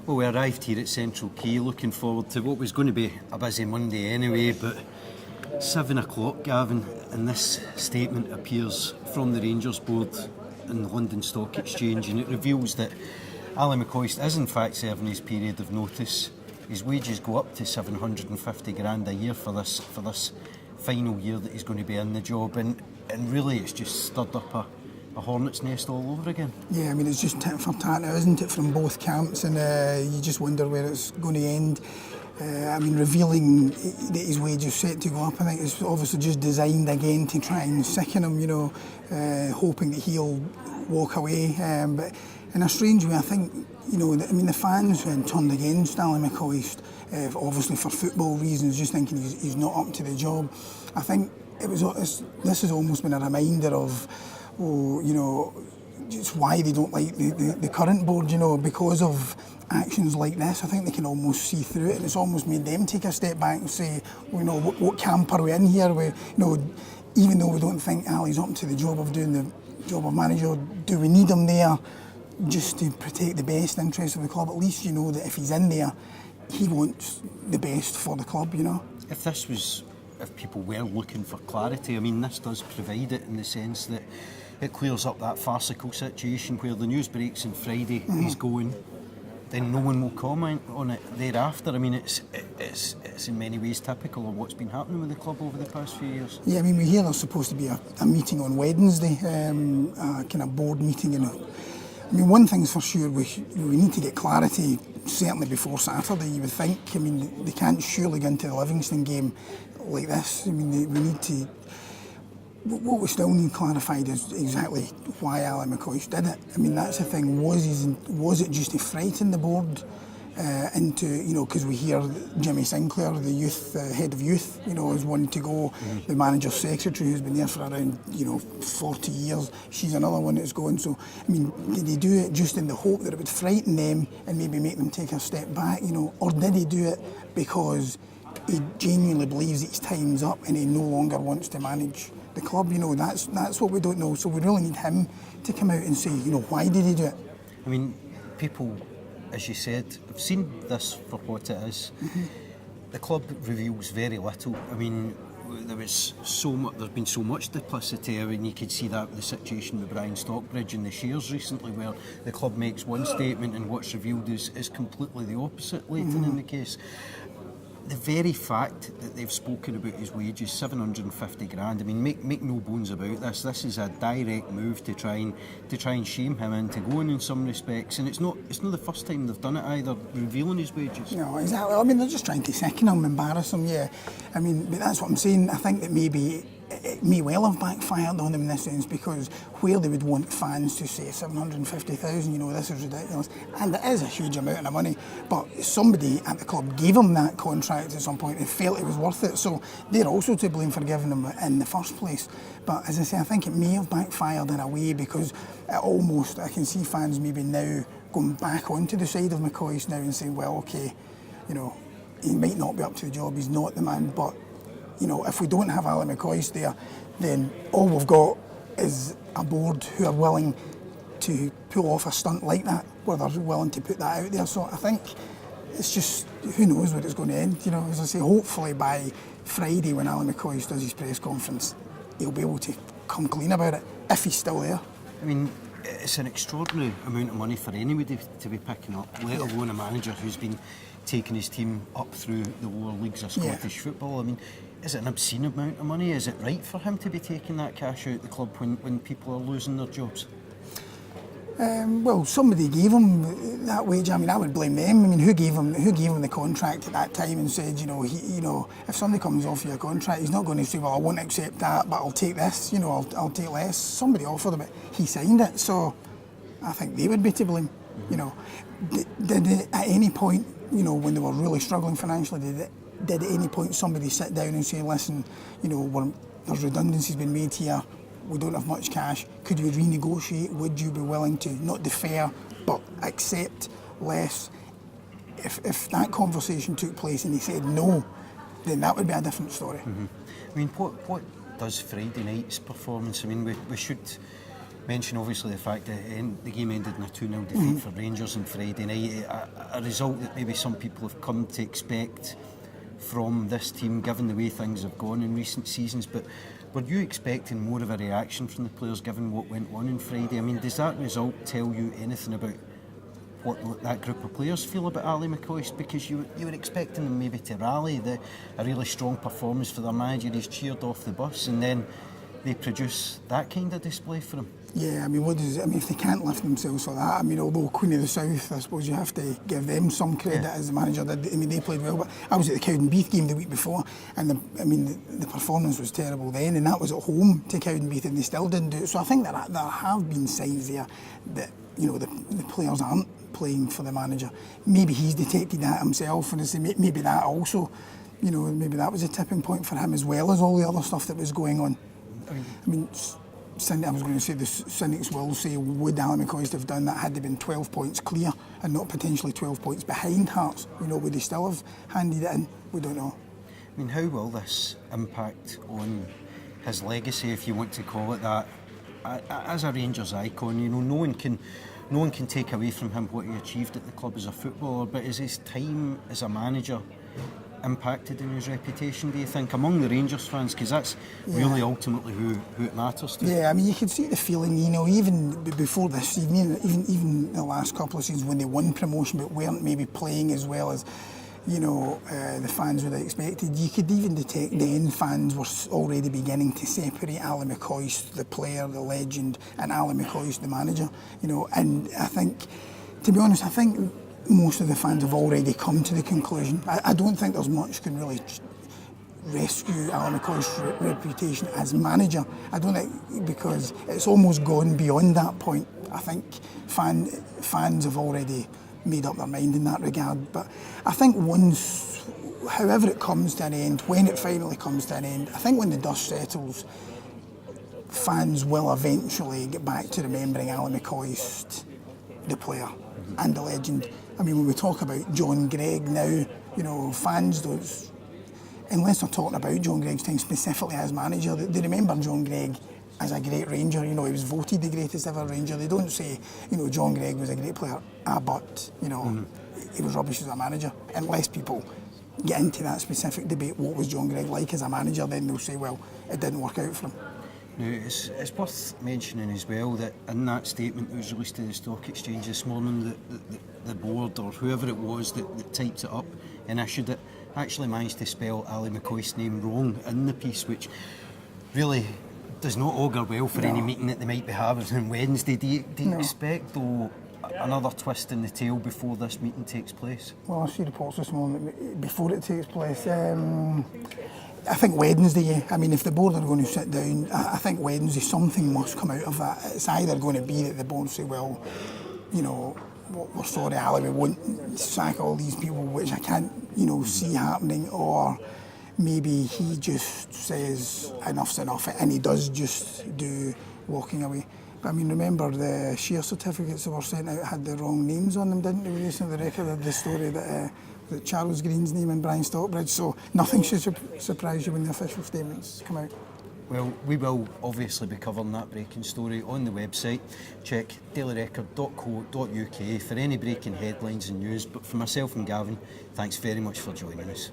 Well, we arrived here at Central Quay looking forward to what was going to be a busy Monday anyway, but 7 o'clock, Gavin, and this statement appears from the Rangers board in the London Stock Exchange, and it reveals that Ally McCoist is in fact serving his period of notice. His wages go up to 750 grand a year for this final year that he's going to be in the job, and really it's just stirred up a hornet's nest all over again. Yeah, I mean, it's just tit for tat now, isn't it, from both camps, and you just wonder where it's going to end. I mean, revealing that his wages set to go up, I think it's obviously just designed again to try and sicken him, hoping that he'll walk away. But in a strange way, I think, the fans turned against Ally McCoist, obviously for football reasons, just thinking he's not up to the job. I think this has almost been a reminder of, just why they don't like the current board, because of actions like this. I think they can almost see through it, and it's almost made them take a step back and say, what camp are we in here? Even though we don't think Ally's up to the job of doing the job of manager, do we need him there just to protect the best interests of the club? At least you know that if he's in there, he wants the best for the club, If people were looking for clarity, I mean, this does provide it in the sense that it clears up that farcical situation where the news breaks on Friday, he's going, then no one will comment on it thereafter. I mean, it's in many ways typical of what's been happening with the club over the past few years. Yeah, I mean, we hear there's supposed to be a meeting on Wednesday, a kind of board meeting. I mean, one thing's for sure, we need to get clarity certainly before Saturday, you would think. I mean, they can't surely go into the Livingston game like this. I mean, we need to... What we still need clarified is exactly why Ally McCoist did it. I mean, that's the thing. Was it just to frighten the board into, because we hear Jimmy Sinclair, the youth head of youth, is one to go. The manager's secretary, who's been there for around 40 years, she's another one that's going. So, I mean, did he do it just in the hope that it would frighten them and maybe make them take a step back, or did he do it because he genuinely believes his time's up and he no longer wants to manage the club? That's what we don't know. So we really need him to come out and say, why did he do it? I mean, people, as you said, have seen this for what it is. The club reveals very little. I mean, there's been so much duplicity. I mean, you could see that with the situation with Brian Stockbridge and the shares recently, where the club makes one statement and what's revealed is completely the opposite later in the case. The very fact that they've spoken about his wages, 750 grand, I mean, make no bones about this. This is a direct move to try and shame him into going in some respects, and it's not the first time they've done it either, revealing his wages. No, exactly. I mean, they're just trying to sicken him, embarrass him. Yeah, I mean, but that's what I'm saying. I think that maybe it may well have backfired on them in this sense, because where they would want fans to say 750,000, this is ridiculous, and it is a huge amount of money, but somebody at the club gave him that contract at some point and felt it was worth it, so they're also to blame for giving him it in the first place. But as I say, I think it may have backfired in a way, because I can see fans maybe now going back onto the side of McCoist now and saying, well, okay, he might not be up to the job, he's not the man, but if we don't have Ally McCoist there, then all we've got is a board who are willing to pull off a stunt like that, where they're willing to put that out there. So I think it's just, who knows where it's going to end. As I say, hopefully by Friday when Ally McCoist does his press conference, he'll be able to come clean about it, if he's still there. I mean, it's an extraordinary amount of money for anybody to be picking up, let alone a manager who's been taking his team up through the lower leagues of Scottish football. I mean, is it an obscene amount of money? Is it right for him to be taking that cash out of the club when people are losing their jobs? Well, somebody gave him that wage. I mean, I would blame them. I mean, who gave him the contract at that time and said, if somebody comes off your contract, he's not going to say, well, I won't accept that, but I'll take this. I'll take less. Somebody offered him it. He signed it. So I think they would be to blame. Did at any point, when they were really struggling financially, did at any point somebody sit down and say, listen, there's redundancies been made here, we don't have much cash, could we renegotiate? Would you be willing to not defer but accept less? If that conversation took place and he said no, then that would be a different story. I mean, what does Friday night's performance, I mean, we should mention obviously the fact that the game ended in a 2-0 defeat for Rangers on Friday night, a result that maybe some people have come to expect from this team given the way things have gone in recent seasons. But were you expecting more of a reaction from the players given what went on Friday? I mean, does that result tell you anything about what that group of players feel about Ally McCoist? Because you were expecting them maybe to rally, a really strong performance for their manager. He's cheered off the bus, and then they produce that kind of display for him. Yeah, I mean, if they can't lift themselves for that, I mean, although Queen of the South, I suppose you have to give them some credit as the manager did. I mean, they played well, but I was at the Cowdenbeath game the week before, and the performance was terrible then, and that was at home to Cowdenbeath, and they still didn't do it. So I think that there have been signs there that, you know, the players aren't playing for the manager. Maybe he's detected that himself, and maybe that also, you know, maybe that was a tipping point for him as well as all the other stuff that was going on. I mean, I was going to say the cynics will say, would Ally McCoist have done that had they been 12 points clear and not potentially 12 points behind Hearts? You know, would they still have handed it in? We don't know. I mean, how will this impact on his legacy, if you want to call it that? As a Rangers icon, you know, no one can take away from him what he achieved at the club as a footballer, but is his time as a manager impacted in his reputation, do you think, among the Rangers fans? Because that's really ultimately who it matters to. Yeah, I mean, you could see the feeling, you know, even before this season, even the last couple of seasons when they won promotion but weren't maybe playing as well as, you know, the fans would have expected. You could even detect then fans were already beginning to separate Ally McCoist, the player, the legend, and Ally McCoist, the manager. You know, and I think, to be honest, I think most of the fans have already come to the conclusion. I don't think there's much can really rescue Ally McCoist's reputation as manager. I don't think, because it's almost gone beyond that point. I think fans have already made up their mind in that regard. But I think once, however it comes to an end, when it finally comes to an end, I think when the dust settles, fans will eventually get back to remembering Ally McCoist, the player and the legend. I mean, when we talk about John Gregg now, you know, fans don't, unless they're talking about John Gregg's time specifically as manager, they remember John Gregg as a great Ranger. You know, he was voted the greatest ever Ranger. They don't say, you know, John Gregg was a great player, but, you know, he was rubbish as a manager. Unless people get into that specific debate, what was John Gregg like as a manager, then they'll say, well, it didn't work out for him. Now, it's worth mentioning as well that in that statement that was released to the Stock Exchange this morning, the board or whoever it was that typed it up and issued it actually managed to spell Ally McCoist's name wrong in the piece, which really does not augur well for any meeting that they might be having on Wednesday. Do you expect, though, another twist in the tail before this meeting takes place? Well, I see reports this morning before it takes place. I think Wednesday, I mean, if the board are going to sit down, I think Wednesday something must come out of that. It's either going to be that the board say, well, you know, we're sorry, Ally, we won't sack all these people, which I can't, you know, see happening, or maybe he just says enough's enough and he does just do walking away. But I mean, remember the share certificates that were sent out had the wrong names on them, didn't they? We recently recorded the story that Charles Green's name and Brian Stockbridge, so nothing should surprise you when the official statements come out. Well, we will obviously be covering that breaking story on the website. Check dailyrecord.co.uk for any breaking headlines and news. But for myself and Gavin, thanks very much for joining us.